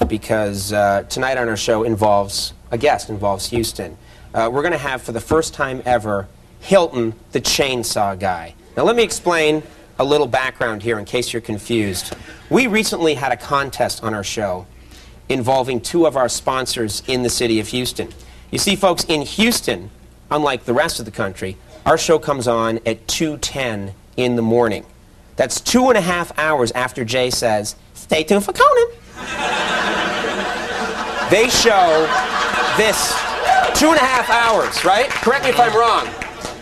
Because tonight on our show involves a guest, involves Houston. We're going to have, for the first time ever, Hilton, the chainsaw guy. Now let me explain a little background here in case you're confused. We recently had a contest on our show involving two of our sponsors in the city of Houston. You see, folks, in Houston, unlike the rest of the country, our show comes on at 2:10 in the morning. That's 2.5 hours after Jay says, "Stay tuned for Conan." They show this 2.5 hours, right? Correct me if I'm wrong.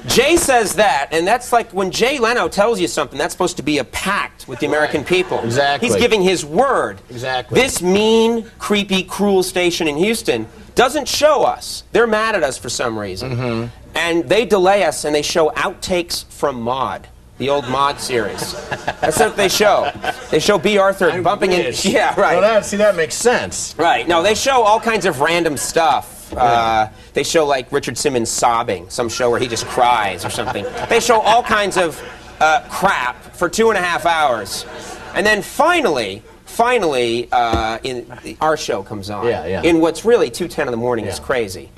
Jay says that, and that's like when Jay Leno tells you something, that's supposed to be a pact with the American people. Exactly. He's giving his word. Exactly. This mean, creepy, cruel station in Houston doesn't show us. They're mad at us for some reason. Mm-hmm. And they delay us, and they show outtakes from Maude, the old Maude series. That's what they show. They show B. Arthur bumping in. Yeah, right. Well, that makes sense. Right. No, they show all kinds of random stuff. They show, like, Richard Simmons sobbing, some show where he just cries or something. They show all kinds of crap for 2.5 hours. And then finally, our show comes on. Yeah. In what's really 2:10 in the morning is crazy.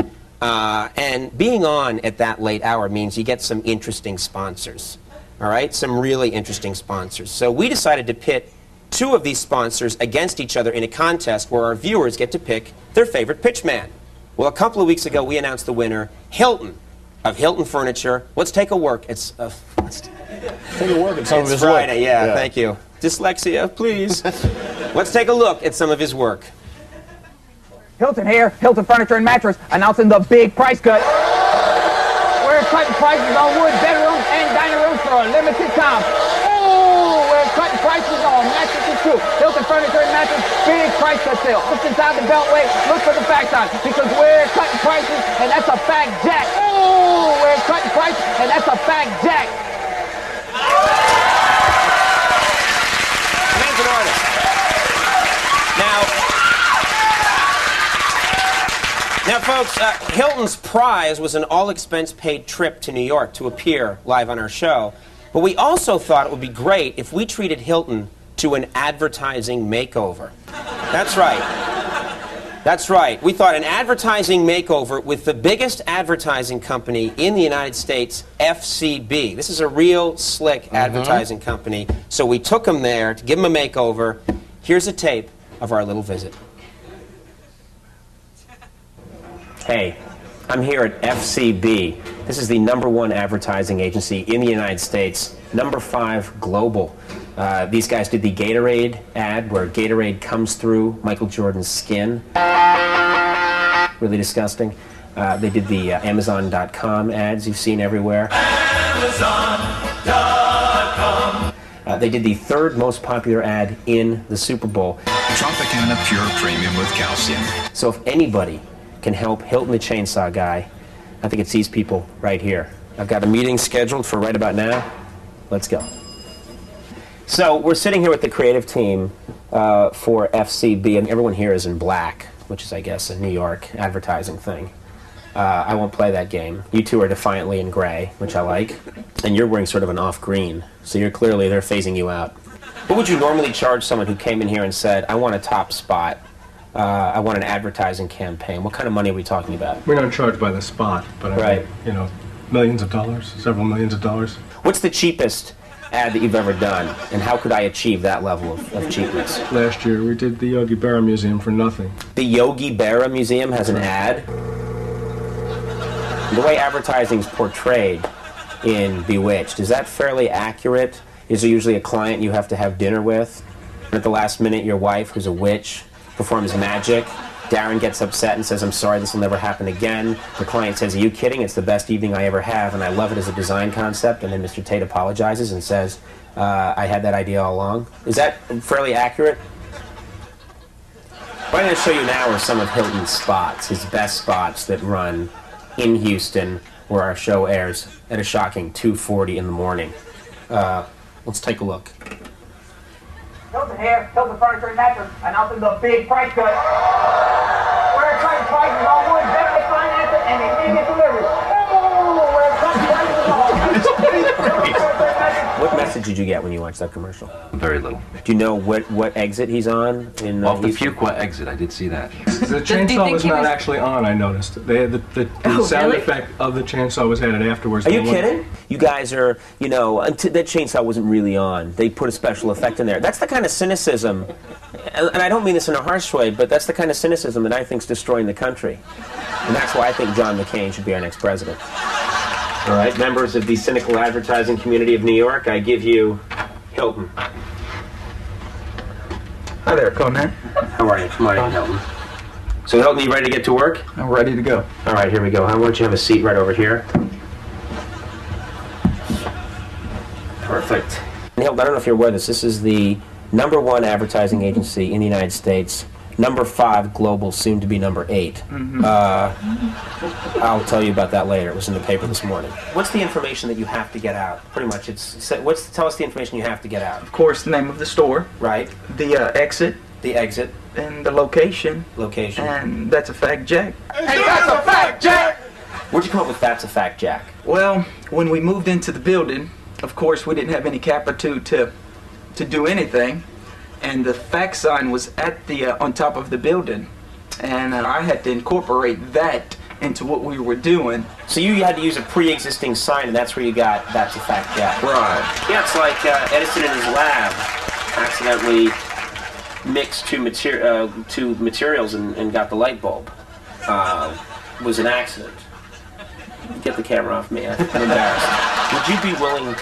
And being on at that late hour means you get some interesting sponsors. All right? Some really interesting sponsors. So we decided to pit two of these sponsors against each other in a contest where our viewers get to pick their favorite pitchman. Well, a couple of weeks ago, we announced the winner, Hilton, of Hilton Furniture. Let's take a look. It's take a look at some of his Friday, work. yeah, thank you. Dyslexia, please. Let's take a look at some of his work. Hilton here, Hilton Furniture and Mattress, announcing the big price cut. We're cutting prices on wood bedrooms and dining rooms for a limited time. Oh, we're cutting prices on mattresses too. Hilton Furniture and Mattress, big price cut sale. Look inside the beltway, look for the fact sign, because we're cutting prices, and that's a fact jack. Oh, we're cutting prices, and that's a fact jack. Man's an artist. Now, folks, Hilton's prize was an all-expense-paid trip to New York to appear live on our show. But we also thought it would be great if we treated Hilton to an advertising makeover. That's right. That's right. We thought an advertising makeover with the biggest advertising company in the United States, FCB. This is a real slick advertising company. So we took them there to give them a makeover. Here's a tape of our little visit. Hey, I'm here at FCB. This is the #1 advertising agency in the United States, #5 global. These guys did the Gatorade ad where Gatorade comes through Michael Jordan's skin. Really disgusting. They did the Amazon.com ads you've seen everywhere. Amazon.com. They did the 3rd most popular ad in the Super Bowl. Tropicana Pure Premium with calcium. So if anybody can help Hilton the Chainsaw Guy, I think it's these people right here. I've got a meeting scheduled for right about now. Let's go. So we're sitting here with the creative team for FCB, and everyone here is in black, which is, I guess, a New York advertising thing. I won't play that game. You two are defiantly in gray, which I like, and you're wearing sort of an off-green, so they're phasing you out. What would you normally charge someone who came in here and said, I want a top spot? I want an advertising campaign. What kind of money are we talking about? We don't charge by the spot, but I mean, you know, millions of dollars, several millions of dollars. What's the cheapest ad that you've ever done, and how could I achieve that level of cheapness? Last year, we did the Yogi Berra Museum for nothing. The Yogi Berra Museum has an ad? The way advertising's portrayed in Bewitched, is that fairly accurate? Is there usually a client you have to have dinner with? And at the last minute, your wife, who's a witch, performs magic. Darren gets upset and says, I'm sorry, this will never happen again. The client says, are you kidding? It's the best evening I ever have, and I love it as a design concept. And then Mr. Tate apologizes and says, I had that idea all along. Is that fairly accurate? What I'm going to show you now are some of Hilton's spots, his best spots that run in Houston, where our show airs at a shocking 2:40 in the morning. Let's take a look. Hilton here, Hilton Furniture and Mattress, announcing the big price cut. We're cutting prices on wood, better financing, and immediate delivery. Oh, we're cutting prices on. What message did you get when you watched that commercial? Very little. Do you know what exit he's on? Off the Fuqua exit, I did see that. The chainsaw was not actually on, I noticed. They had the sound effect of the chainsaw was added afterwards. Are you kidding? You guys are, you know, that chainsaw wasn't really on. They put a special effect in there. That's the kind of cynicism, and I don't mean this in a harsh way, but that's the kind of cynicism that I think is destroying the country. And that's why I think John McCain should be our next president. All right, members of the cynical advertising community of New York, I give you Hilton. Hi there, Conan. How are you? Come on in, Hilton. So, Hilton, you ready to get to work? I'm ready to go. All right, here we go. Why don't you have a seat right over here? Perfect. And Hilton, I don't know if you're aware of this. This is the #1 advertising agency in the United States. #5 global, soon to be #8. I'll tell you about that later. It was in the paper this morning. What's the information that you have to get out? Pretty much, tell us the information you have to get out. Of course, the name of the store. Right. The exit. The exit. And the location. Location. And that's a fact, Jack. Hey, that's a fact, Jack! Where'd you come up with "That's a Fact, Jack"? Well, when we moved into the building, of course, we didn't have any capitude to do anything. And the fact sign was at the on top of the building, and I had to incorporate that into what we were doing. So you had to use a pre-existing sign, and that's where you got "That's a Fact, Jack." Right. Yeah, it's like Edison in his lab accidentally mixed two materials and got the light bulb. It was an accident. Get the camera off me. I'm embarrassed. Would you be willing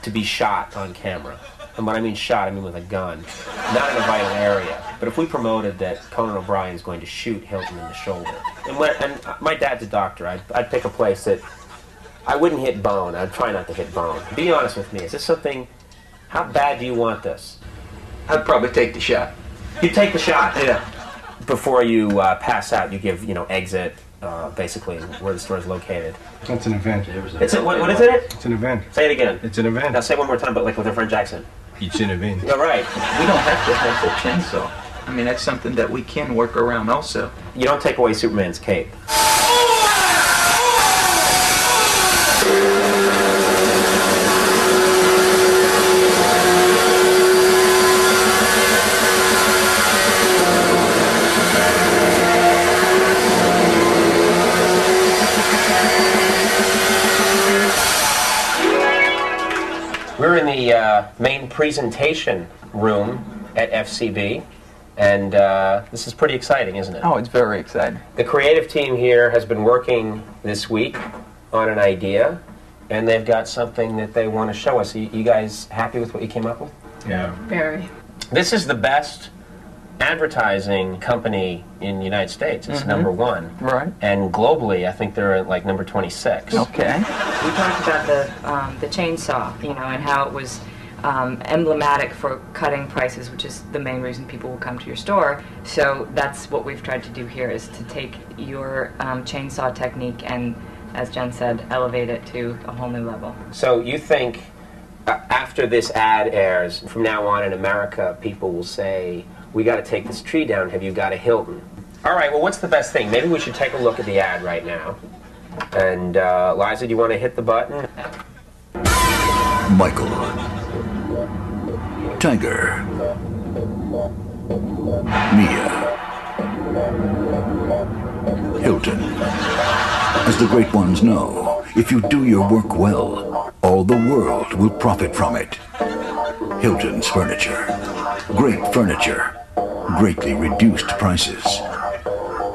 to be shot on camera? And when I mean shot, I mean with a gun. Not in a vital area. But if we promoted that Conan O'Brien is going to shoot Hilton in the shoulder. And my dad's a doctor. I'd pick a place that I wouldn't hit bone. I'd try not to hit bone. Be honest with me. Is this something... How bad do you want this? I'd probably take the shot. You take the shot? Yeah. Before you pass out, you give, exit, basically, where the store is located. That's an event. What is it? It's an event. Say it again. It's an event. Now say it one more time, but like with a French accent. It's an event. All right. We don't have to have the chainsaw. I mean, that's something that we can work around also. You don't take away Superman's cape. We're in the main presentation room at FCB, and this is pretty exciting, isn't it? Oh, it's very exciting. The creative team here has been working this week on an idea, and they've got something that they want to show us. You guys happy with what you came up with? Yeah. Very. This is the best advertising company in the United States. It's #1. Right. And globally, I think they're at like number 26. Okay. We talked about the chainsaw, and how it was emblematic for cutting prices, which is the main reason people will come to your store. So that's what we've tried to do here, is to take your chainsaw technique and, as Jen said, elevate it to a whole new level. So you think after this ad airs, from now on in America, people will say, "We got to take this tree down. Have you got a Hilton?" All right, well, what's the best thing? Maybe we should take a look at the ad right now. And, Liza, do you want to hit the button? Michael. Tiger. Mia. Hilton. As the great ones know, if you do your work well, all the world will profit from it. Hilton's Furniture. Great furniture. Greatly reduced prices.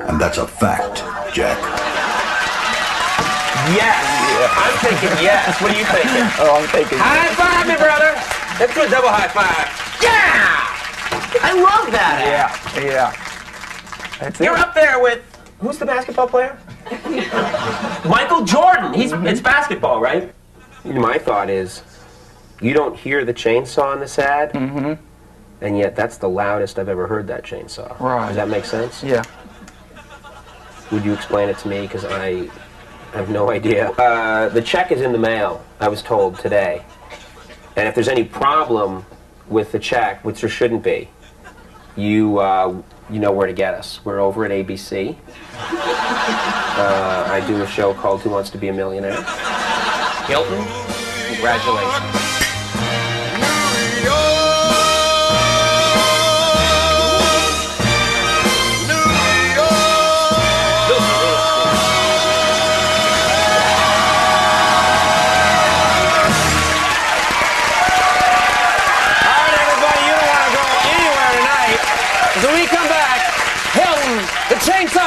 And that's a fact, Jack. Yes! Yeah. I'm thinking yes. What are you thinking? Oh, I'm thinking High five me, brother! Let's do a double high five. Yeah! I love that ad. Yeah. That's You're it. up there with, who's the basketball player? Michael Jordan. It's basketball, right? My thought is, you don't hear the chainsaw in this ad, and yet that's the loudest I've ever heard that chainsaw. Right. Does that make sense? Yeah. Would you explain it to me? Because I have no idea. The check is in the mail, I was told today. And if there's any problem with the check, which there shouldn't be, you know where to get us. We're over at ABC. I do a show called Who Wants to Be a Millionaire. Hilton, Congratulations. When we come back, Hilton, the Chainsaw